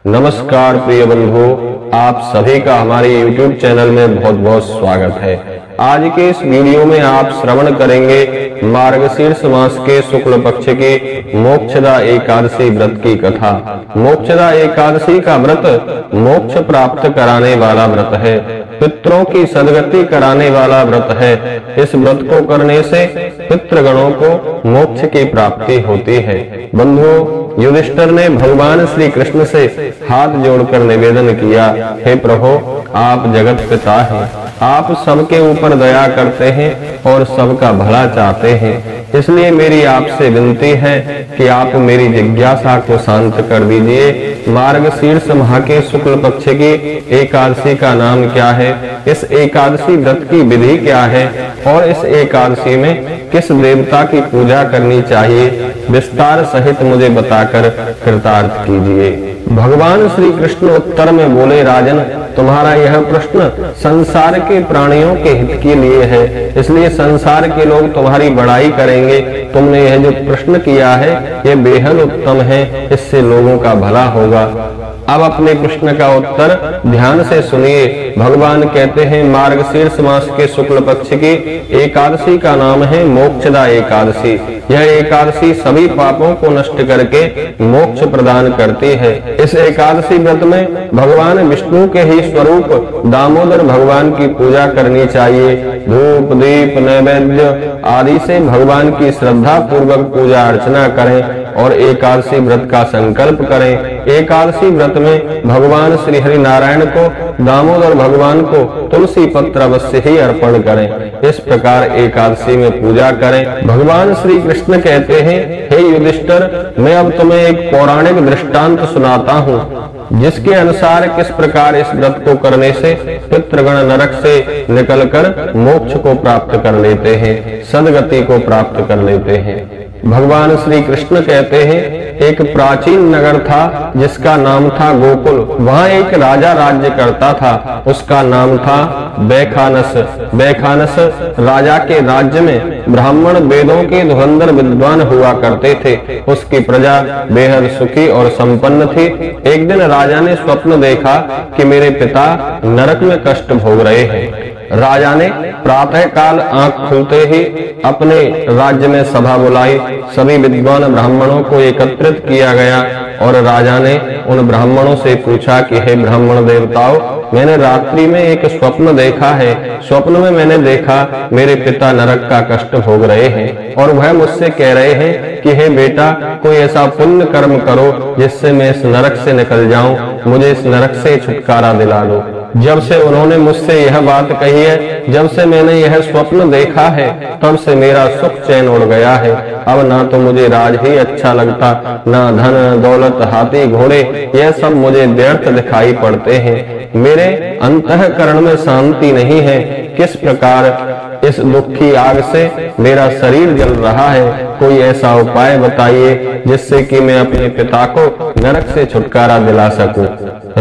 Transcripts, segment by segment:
नमस्कार प्रिय बंधु, आप सभी का हमारे YouTube चैनल में बहुत बहुत स्वागत है। आज के इस वीडियो में आप श्रवण करेंगे मार्गशीर्ष मास के शुक्ल पक्ष के मोक्षदा एकादशी व्रत की कथा। मोक्षदा एकादशी का व्रत मोक्ष प्राप्त कराने वाला व्रत है, पितरों की सदगति कराने वाला व्रत है। इस व्रत को करने से पितृगणों को मोक्ष की प्राप्ति होती है। बंधुओं, युधिष्ठिर ने भगवान श्री कृष्ण से हाथ जोड़कर निवेदन किया, हे प्रभु, आप जगत पिता हैं, आप सबके ऊपर दया करते हैं और सबका भला चाहते हैं। इसलिए मेरी आपसे विनती है कि आप मेरी जिज्ञासा को शांत कर दीजिए। मार्गशीर्ष माह के शुक्ल पक्ष की एकादशी का नाम क्या है, इस एकादशी व्रत की विधि क्या है और इस एकादशी में किस देवता की पूजा करनी चाहिए, विस्तार सहित मुझे बताकर कृतार्थ कीजिए। भगवान श्री कृष्ण उत्तर में बोले, राजन, तुम्हारा यह प्रश्न संसार के प्राणियों के हित के लिए है, इसलिए संसार के लोग तुम्हारी बड़ाई करेंगे। तुमने यह जो प्रश्न किया है यह बेहद उत्तम है, इससे लोगों का भला होगा। अब अपने प्रश्न का उत्तर ध्यान से सुनिए। भगवान कहते हैं, मार्गशीर्ष मास के शुक्ल पक्ष की एकादशी का नाम है मोक्षदा एकादशी। यह एकादशी सभी पापों को नष्ट करके मोक्ष प्रदान करती है। इस एकादशी व्रत में भगवान विष्णु के ही स्वरूप दामोदर भगवान की पूजा करनी चाहिए। धूप दीप नैवेद्य आदि से भगवान की श्रद्धा पूर्वक पूजा अर्चना करें और एकादशी व्रत का संकल्प करें। एकादशी व्रत में भगवान श्री हरि नारायण को, दामोदर भगवान को तुलसी पत्र अवश्य ही अर्पण करें। इस प्रकार एकादशी में पूजा करें। भगवान श्री कृष्ण कहते हैं, हे युधिष्ठिर, मैं अब तुम्हें एक पौराणिक दृष्टांत सुनाता हूँ, जिसके अनुसार किस प्रकार इस व्रत को करने से पितृगण नरक से निकलकर मोक्ष को प्राप्त कर लेते हैं, सदगति को प्राप्त कर लेते हैं। भगवान श्री कृष्ण कहते हैं, एक प्राचीन नगर था जिसका नाम था गोकुल। वहाँ एक राजा राज्य करता था, उसका नाम था बैखानस। बैखानस राजा के राज्य में ब्राह्मण वेदों के धुरंधर विद्वान हुआ करते थे। उसकी प्रजा बेहद सुखी और संपन्न थी। एक दिन राजा ने स्वप्न देखा कि मेरे पिता नरक में कष्ट भोग रहे हैं। राजा ने प्रातः काल आंख खुलते ही अपने राज्य में सभा बुलाई। सभी विद्वान ब्राह्मणों को एकत्रित किया गया और राजा ने उन ब्राह्मणों से पूछा कि हे ब्राह्मण देवताओं, मैंने रात्रि में एक स्वप्न देखा है। स्वप्न में मैंने देखा मेरे पिता नरक का कष्ट भोग रहे हैं और वह मुझसे कह रहे हैं कि हे बेटा, कोई ऐसा पुण्य कर्म करो जिससे मैं इस नरक से निकल जाऊं, मुझे इस नरक से छुटकारा दिला दो। जब से उन्होंने मुझसे यह बात कही है, जब से मैंने यह स्वप्न देखा है, तब से मेरा सुख चैन उड़ गया है। अब ना तो मुझे राज ही अच्छा लगता, ना धन दौलत हाथी घोड़े, यह सब मुझे व्यर्थ दिखाई पड़ते हैं। मेरे अंतःकरण में शांति नहीं है। किस प्रकार इस दुखी आग से मेरा शरीर जल रहा है, कोई ऐसा उपाय बताइए जिससे कि मैं अपने पिता को नरक से छुटकारा दिला सकूं।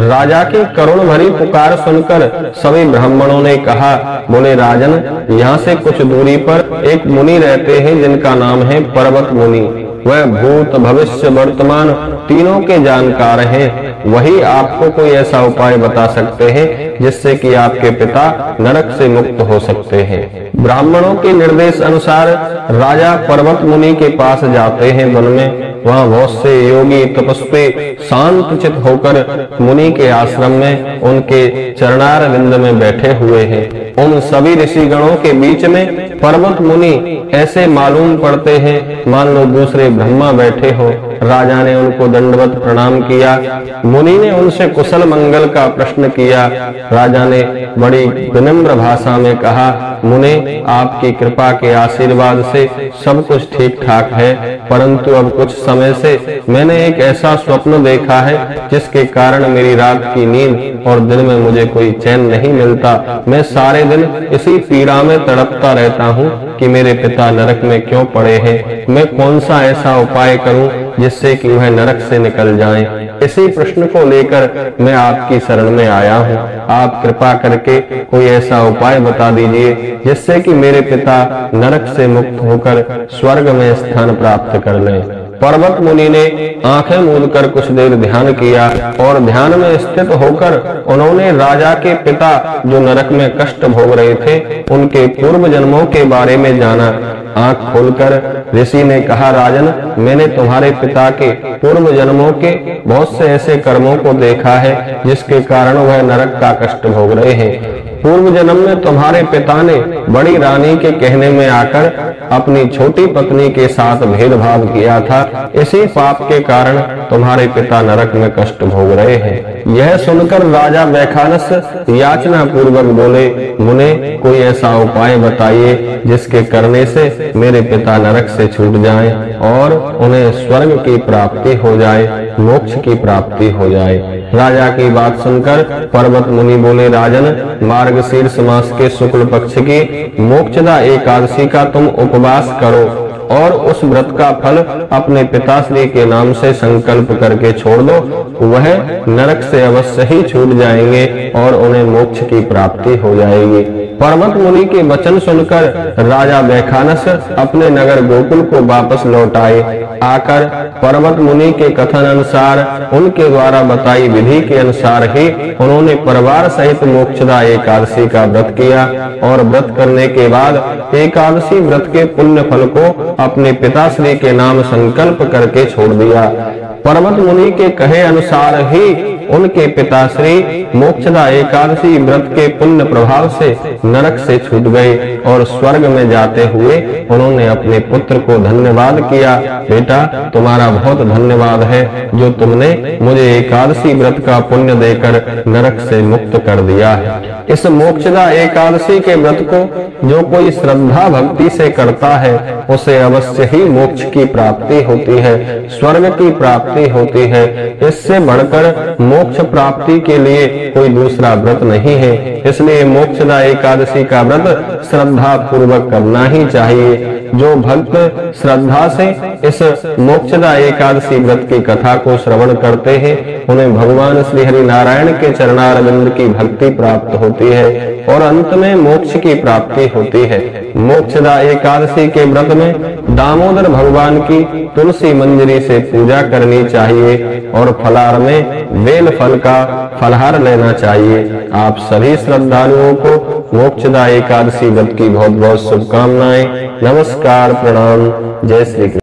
राजा की करुण भरी पुकार सुनकर सभी ब्राह्मणों ने कहा, बोले राजन, यहाँ से कुछ दूरी पर एक मुनि रहते हैं जिनका नाम है पर्वत मुनि। वह भूत भविष्य वर्तमान तीनों के जानकार हैं। वही आपको कोई ऐसा उपाय बता सकते हैं जिससे कि आपके पिता नरक से मुक्त हो सकते हैं। ब्राह्मणों के निर्देश अनुसार राजा पर्वत मुनि के पास जाते हैं वन में। वहाँ बहुत से योगी तपस्वी शांत चित होकर मुनि के आश्रम में उनके चरणार विंद में बैठे हुए हैं। उन सभी ऋषिगणों के बीच में पर्वत मुनि ऐसे मालूम पड़ते हैं मान लो दूसरे ब्रह्मा बैठे हो। राजा ने उनको दंडवत प्रणाम किया। मुनि ने उनसे कुशल मंगल का प्रश्न किया। राजा ने बड़ी विनम्र भाषा में कहा, मुने, आपकी कृपा के आशीर्वाद से सब कुछ ठीक ठाक है, परंतु अब कुछ समय से मैंने एक ऐसा स्वप्न देखा है जिसके कारण मेरी रात की नींद और दिन में मुझे कोई चैन नहीं मिलता। मैं सारे दिन इसी पीड़ा में तड़पता रहता हूँ कि मेरे पिता नरक में क्यों पड़े हैं। मैं कौन सा ऐसा उपाय करूं जिससे कि वह नरक से निकल जाएं। इसी प्रश्न को लेकर मैं आपकी शरण में आया हूँ। आप कृपा करके कोई ऐसा उपाय बता दीजिए जिससे कि मेरे पिता नरक से मुक्त होकर स्वर्ग में स्थान प्राप्त कर लें। पर्वत मुनि ने आंखें मूंदकर कुछ देर ध्यान किया और ध्यान में स्थित होकर उन्होंने राजा के पिता जो नरक में कष्ट भोग रहे थे उनके पूर्व जन्मों के बारे में जाना। आंख खोलकर ऋषि ने कहा, राजन, मैंने तुम्हारे पिता के पूर्व जन्मों के बहुत से ऐसे कर्मों को देखा है जिसके कारण वह नरक का कष्ट भोग रहे हैं। पूर्व जन्म में तुम्हारे पिता ने बड़ी रानी के कहने में आकर अपनी छोटी पत्नी के साथ भेदभाव किया था। इसी पाप के कारण तुम्हारे पिता नरक में कष्ट भोग रहे हैं। यह सुनकर राजा वैखानस याचना पूर्वक बोले, मुने, कोई ऐसा उपाय बताइए जिसके करने से मेरे पिता नरक से छूट जाएं और उन्हें स्वर्ग की प्राप्ति हो जाए, मोक्ष की प्राप्ति हो जाए। राजा की बात सुनकर पर्वत मुनि बोले, राजन, मार्गशीर्ष मास के शुक्ल पक्ष की मोक्षदा एकादशी का तुम उपवास करो और उस व्रत का फल अपने पिताश्री के नाम से संकल्प करके छोड़ दो। वह नरक से अवश्य ही छूट जाएंगे और उन्हें मोक्ष की प्राप्ति हो जाएगी। पर्वत मुनि के वचन सुनकर राजा वैखानस अपने नगर गोकुल को वापस लौट आए। आकर पर्वत मुनि के कथन अनुसार उनके द्वारा बताई विधि के अनुसार ही उन्होंने परिवार सहित मोक्षदा एकादशी का व्रत किया और व्रत करने के बाद एकादशी व्रत के पुण्य फल को अपने पिताश्री के नाम संकल्प करके छोड़ दिया। पर्वत मुनि के कहे अनुसार ही उनके पिताश्री मोक्षदा एकादशी व्रत के पुण्य प्रभाव से नरक से छूट गए और स्वर्ग में जाते हुए उन्होंने अपने पुत्र को धन्यवाद किया, बेटा, तुम्हारा बहुत धन्यवाद है जो तुमने मुझे एकादशी व्रत का पुण्य देकर नरक से मुक्त कर दिया है। इस मोक्षदा एकादशी के व्रत को जो कोई श्रद्धा भक्ति से करता है उसे अवश्य ही मोक्ष की प्राप्ति होती है, स्वर्ग की प्राप्ति होती है। इससे बढ़कर मोक्ष प्राप्ति के लिए कोई दूसरा व्रत नहीं है। इसलिए मोक्षदा एकादशी का व्रत श्रद्धा पूर्वक करना ही चाहिए। जो भक्त श्रद्धा से इस मोक्षदा एकादशी व्रत की कथा को श्रवण करते हैं उन्हें भगवान श्री हरि नारायण के चरणारविंद की भक्ति प्राप्त होती है और अंत में मोक्ष की प्राप्ति होती है। मोक्षदा एकादशी के व्रत में दामोदर भगवान की तुलसी मंजरी से पूजा करनी चाहिए और फलाहार में बेल फल का फलहार लेना चाहिए। आप सभी श्रद्धालुओं को मोक्षदा एकादशी व्रत की बहुत बहुत शुभकामनाएं। नमस्कार, प्रणाम, जय श्री कृष्ण।